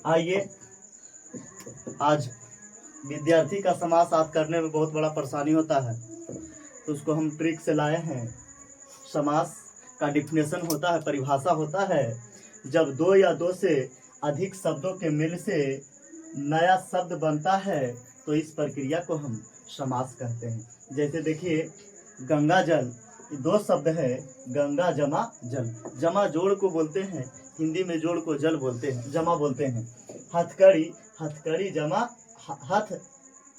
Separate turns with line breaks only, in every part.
आइए, आज विद्यार्थी का समास याद करने में बहुत बड़ा परेशानी होता है, तो उसको हम ट्रिक से लाए हैं। समास का डिफिनेशन होता है, परिभाषा होता है, जब दो या दो से अधिक शब्दों के मेल से नया शब्द बनता है तो इस प्रक्रिया को हम समास कहते हैं। जैसे देखिए, गंगा जल, दो शब्द है, गंगा जमा जल। जमा जोड़ को बोलते हैं, हिंदी में जोड़ को जल बोलते हैं, जमा बोलते हैं। हथकड़ी, हथकड़ी जमा हथ,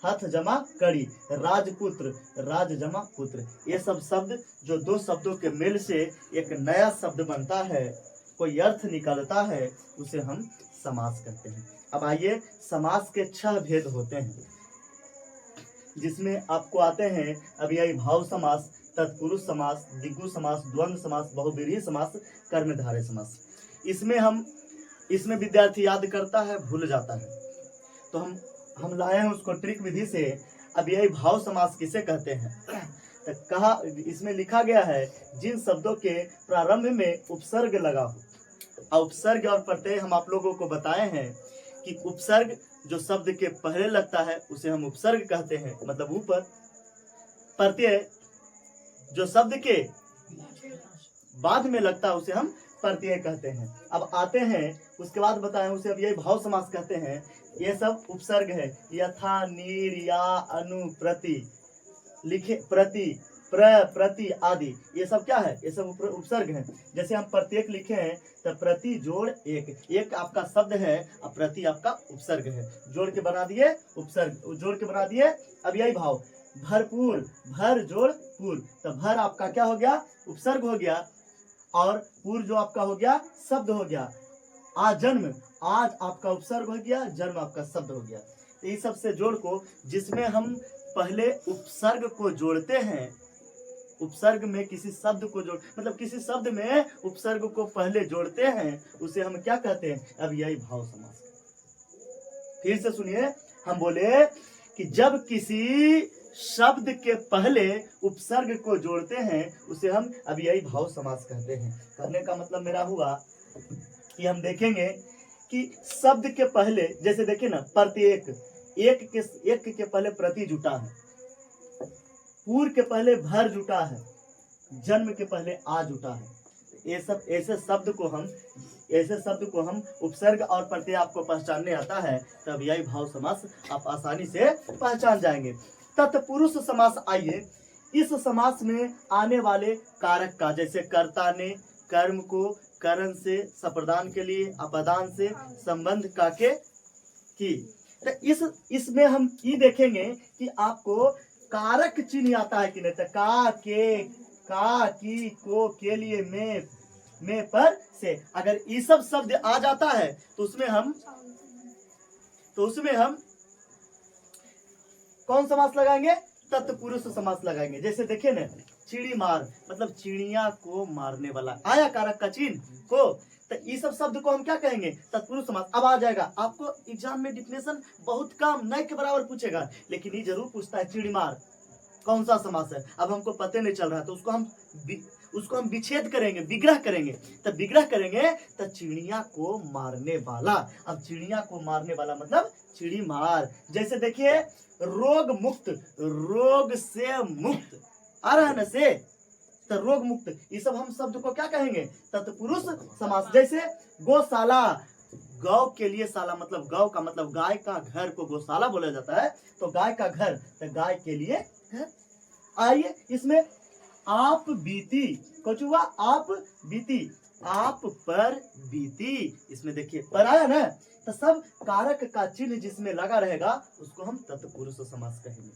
हथ जमा कड़ी। राजपुत्र, राज जमा पुत्र। ये सब शब्द जो दो शब्दों के मेल से एक नया शब्द बनता है, कोई अर्थ निकलता है, उसे हम समास कहते हैं। अब आइए, समास के 6 भेद होते हैं, जिसमें आपको आते हैं अव्ययी भाव समास, तत्पुरुष समास, दिगु समास, द्वंद्व समास, बहुव्रीहि समास, कर्मधारय समास। इसमें विद्यार्थी याद करता है, भूल जाता है, तो हम लाए हैं उसको ट्रिक विधि से। अव्ययी भाव समास किसे कहते हैं? तो कहा, इसमें लिखा गया है, जिन शब्दों के प्रारंभ में उपसर्ग लगा हो। उपसर्ग और प्रत्यय हम आप लोगों को बताए हैं कि उपसर्ग जो शब्द के पहले लगता है उसे हम उपसर्ग कहते हैं, मतलब ऊपर। प्रत्यय जो शब्द के बाद में लगता है उसे हम प्रत्यय कहते हैं। अब आते हैं, उसके बाद बताएं, उसे अब यही भाव समास कहते हैं। ये सब उपसर्ग है, यथा, नीर, या, अनु, प्रति, लिखे, प्रति, प्रति आदि, ये सब क्या है? ये सब उपसर्ग है। जैसे हम प्रत्येक लिखे हैं तो प्रति जोड़ एक, एक आपका शब्द है और प्रति आपका उपसर्ग है, जोड़ के बना दिए उपसर्ग, जोड़ के बना दिए अब यही भाव। भरपूर, भर जोड़ पूर, तो भर आपका क्या हो गया? उपसर्ग हो गया, और पूर जो आपका हो गया शब्द हो गया। आजन्म, आज आपका उपसर्ग हो गया, जन्म आपका शब्द हो गया। तो इस सब से जोड़ को, जिसमें हम पहले उपसर्ग को जोड़ते हैं, उपसर्ग में किसी शब्द को जोड़, मतलब किसी शब्द में उपसर्ग को पहले जोड़ते हैं, उसे हम क्या कहते हैं? अब यही भाव समास। फिर से सुनिए, हम बोले कि जब किसी शब्द के पहले उपसर्ग को जोड़ते हैं उसे हम अब यही भाव समास कहते हैं। कहने का मतलब मेरा हुआ कि हम देखेंगे कि शब्द के पहले, जैसे देखिए ना, प्रत्येक, एक के पहले प्रति जुटा है, पूर्व के पहले भर जुटा है, जन्म के पहले आ जुटा है। ये सब ऐसे शब्द को हम उपसर्ग और प्रत्यय आपको पहचानने आता है, तब यही भाव समास आप आसानी से पहचान जाएंगे। तत्पुरुष समास, आइए, इस समास में आने वाले कारक का, जैसे कर्ता ने कर्म को करण से, सप्रदान के लिए अपदान से संबंध का के की, तो इसमें हम ये देखेंगे कि आपको कारक चिन्ह आता है कि नहीं। तो का, के, का, की, को, के लिए, में, पर, से, अगर ये सब शब्द आ जाता है तो उसमें हम कौन समास लगाएंगे? तत्पुरुष समास लगाएंगे। जैसे देखिए ना, चिड़ी मार, मतलब चिड़िया को मारने वाला, आया कारक का चिन्ह को, तो ये सब शब्द को हम क्या कहेंगे? तत्पुरुष समास। अब आ जाएगा आपको एग्जाम में डिफिनेशन बहुत कम, नहीं के बराबर पूछेगा, लेकिन ये जरूर पूछता है चिड़ी मार कौन सा समास है। अब हमको पता नहीं चल रहा, तो उसको हम विच्छेद करेंगे, विग्रह करेंगे। तब विग्रह करेंगे तो चिड़िया को मारने वाला। अब चिड़िया को मारने वाला मतलब चिड़ी मार। जैसे देखिए, रोग मुक्त, रोग से मुक्त, आ रहा है ना से, तो रोग मुक्त, ये सब हम शब्द को क्या कहेंगे? तत्पुरुष समास। जैसे गौशाला, गौ के लिए शाला, मतलब गौ का मतलब गाय का घर को गौशाला बोला जाता है, तो गाय का घर, तो गाय के लिए घर। आइए, इसमें आप बीती, कचुआ आप बीती, आप पर बीती, इसमें देखिए पर आया ना, तो सब कारक का चिन्ह जिसमें लगा रहेगा उसको हम तत्पुरुष समास कहेंगे।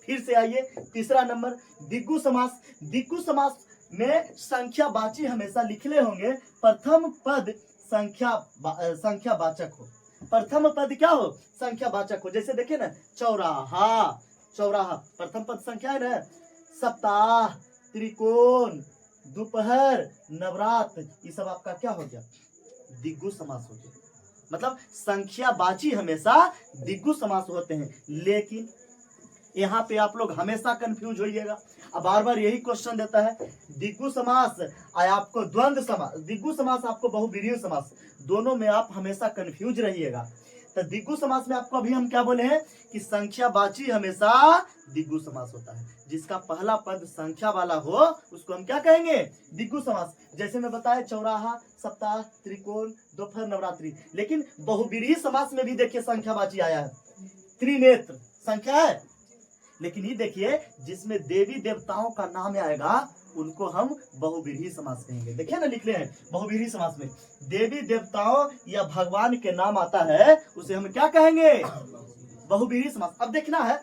फिर से आइए, तीसरा नंबर, दिग्गु समास। दिग्गु समास में संख्यावाची हमेशा लिखले होंगे, प्रथम पद संख्यावाचक हो। प्रथम पद क्या हो? संख्यावाचक हो। जैसे देखिए ना, चौराहा, चौराहा प्रथम पद संख्या है ना। सप्ताह, त्रिकोण, दोपहर, नवरात्र, ये सब आपका क्या हो गया? दिग्गु समास हो गया। मतलब संख्यावाची हमेशा दिग्गु समास होते हैं। लेकिन यहाँ पे आप लोग हमेशा कंफ्यूज होइएगा। अब बार बार यही क्वेश्चन देता है, द्विगु समास आपको द्वंद्व समास, द्विगु समास आपको बहुब्रीहि समास, दोनों में आप हमेशा कंफ्यूज रहिएगा। तो द्विगु समास में आपको अभी हम क्या बोले हैं कि संख्यावाची हमेशा द्विगु समास होता है। जिसका पहला पद संख्या वाला हो उसको हम क्या कहेंगे, द्विगु समास। जैसे मैं बताया चौराहा, सप्ताह, त्रिकोण, दोपहर, नवरात्रि। लेकिन बहुब्रीहि समास में भी देखिए संख्यावाची आया है, त्रिनेत्र संख्या है। लेकिन ये देखिए जिसमें देवी देवताओं का नाम आएगा उनको हम बहुब्रीहि समास कहेंगे। देखिए ना लिख रहे हैं, बहुब्रीहि समास में देवी देवताओं या भगवान के नाम आता है उसे हम क्या कहेंगे, बहुब्रीहि समास। अब देखना है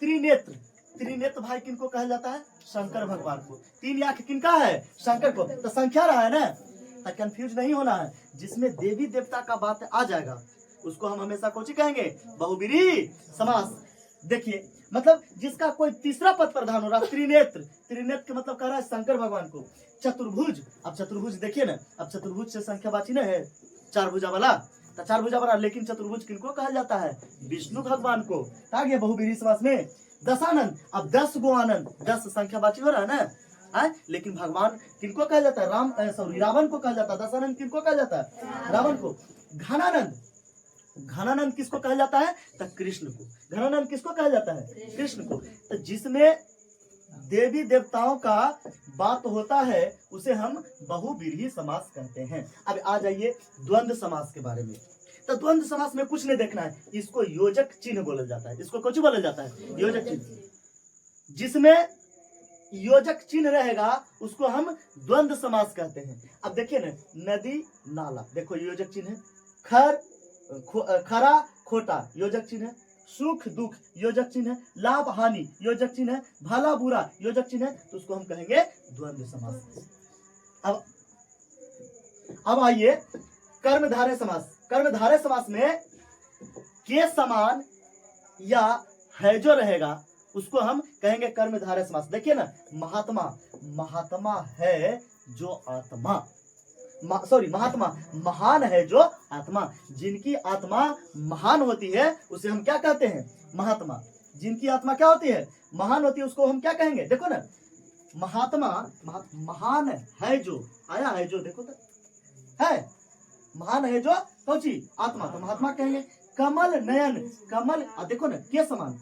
त्रिनेत्र, त्रिनेत्र भाई किनको कहा जाता है, शंकर भगवान को। तीन आंख किनका है, शंकर को। तो संख्या रहा है ना, तो कंफ्यूज नहीं होना है। जिसमें देवी देवता का बात आ जाएगा उसको हम हमेशा कौन कहेंगे, बहुब्रीहि समास। देखिए मतलब जिसका कोई तीसरा पद प्रधान हो रहा, त्रिनेत्र, त्रिनेत्र का मतलब कह रहा है शंकर भगवान को। चतुर्भुज, अब चतुर्भुज देखिए ना, अब चतुर्भुज से संख्यावाची ना है, चार भुजा वाला, तो चार भुजा वाला। लेकिन चतुर्भुज किनको कहा जाता है, विष्णु भगवान को। आ गया बहुब्रीहि समास में। दशानंद, अब 10 गो आनंद, 10 संख्यावाची हो रहा है ना, लेकिन भगवान किनको कहा जाता है, रावण को कहा जाता है। दशानंद किनको कहा जाता है, रावण को। घनानंद, घनानंद किसको कहा जाता है, तो कृष्ण को। घनानंद किसको कहा जाता है, कृष्ण को। तो जिसमें देवी देवताओं का बात होता है उसे हम बहुब्रीहि समास कहते हैं। अब आ जाइए द्वंद्व समास के बारे में। तो द्वंद्व समास में कुछ नहीं देखना है, इसको योजक चिन्ह बोला जाता है। इसको कुछ बोला जाता है, योजक चिन्ह। जिसमें योजक चिन्ह रहेगा उसको हम द्वंद्व समास कहते हैं। अब देखिए ना, नदी नाला, देखो योजक चिन्ह है। खरा खोटा योजक चिन्ह है। सुख दुख योजक चिन्ह है। लाभ हानि योजक चिन्ह है। भला बुरा योजक चिन्ह है। तो उसको हम कहेंगे द्वंद्व समास। अब आइए कर्मधारय समास। कर्मधारय समास में के समान या है जो रहेगा उसको हम कहेंगे कर्मधारय समास। देखिए ना, महात्मा, महात्मा है जो आत्मा, महात्मा महान है जो आत्मा। जिनकी आत्मा महान होती है उसे हम क्या कहते हैं, महात्मा। जिनकी आत्मा क्या होती है, महान होती है, उसको हम क्या कहेंगे। देखो ना, महात्मा महान है जो, आया है जो, देखो तो है, महान है जो कौची, आत्मा, तो महात्मा कहेंगे। कमल नयन, कमल देखो ना के समान,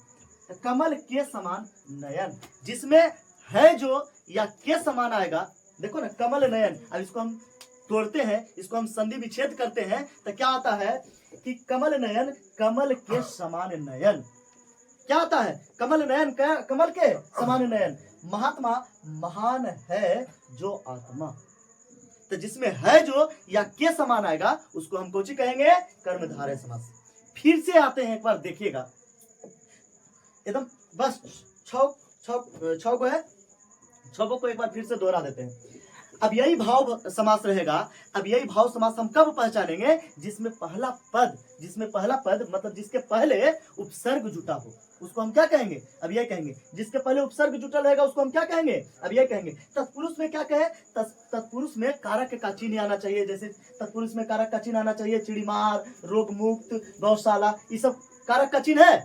कमल के समान नयन। जिसमें है जो या के समान आएगा, देखो ना कमल नयन। अब इसको हम तोड़ते हैं, इसको हम संधि विच्छेद करते हैं तो क्या आता है कि कमल नयन, कमल के समान नयन। क्या आता है, कमल नयन, कमल के समान नयन। महात्मा महान है जो आत्मा। तो जिसमें है जो या के समान आएगा उसको हम कौची कहेंगे, कर्मधारय समास। फिर से आते हैं, एक बार देखिएगा एकदम, बस छौ को है, छौ को एक बार फिर से दोहरा देते हैं। अब यही भाव समास रहेगा। अब यही भाव समास हम कब पहचानेंगे, जिसमें पहला पद, जिसमें पहला पद मतलब जिसके पहले उपसर्ग जुटा हो उसको हम क्या कहेंगे, अब यह कहेंगे। जिसके पहले उपसर्ग जुटा रहेगा उसको हम क्या कहेंगे, अब यह कहेंगे। तत्पुरुष में क्या कहे, तत्पुरुष में कारक का चिन्ह आना चाहिए। जैसे तत्पुरुष में कारक का चिन्ह आना चाहिए, चिड़ीमार, रोग मुक्त, गौशाला, ये सब कारक का चिन्ह है।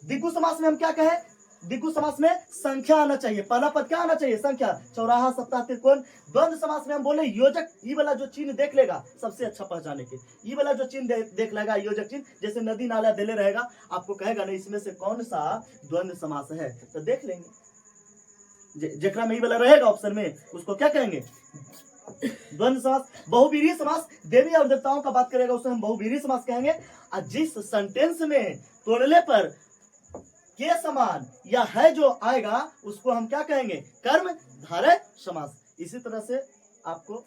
द्विगु समास में हम क्या कहे, द्विगु समास में संख्या आना चाहिए, पहला पद क्या आना चाहिए, संख्या। चौराहा, सप्ताह, त्रिकोण। द्वंद्व समास में हम बोले योजक, ये वाला जो चिन्ह देख लेगा सबसे अच्छा पहचाने के, ये वाला जो चिन्ह देख लेगा योजक चिन्ह। जैसे नदी नाला देले रहेगा, आपको कहेगा ना इसमें से कौन सा द्वंद्व समास है, तो देख लेंगे। जेकरा में ये वाला रहेगा ऑप्शन में उसको क्या कहेंगे, द्वंद्व समास। बहुब्रीहि समास देवी और देवताओं का बात करेगा उसे हम बहुब्रीहि समास कहेंगे। और जिस सेंटेंस में तोड़ने पर के समान या है जो आएगा उसको हम क्या कहेंगे, कर्मधारय समास। इसी तरह से आपको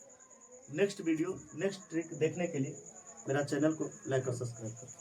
नेक्स्ट वीडियो, नेक्स्ट ट्रिक देखने के लिए मेरा चैनल को लाइक और सब्सक्राइब करें।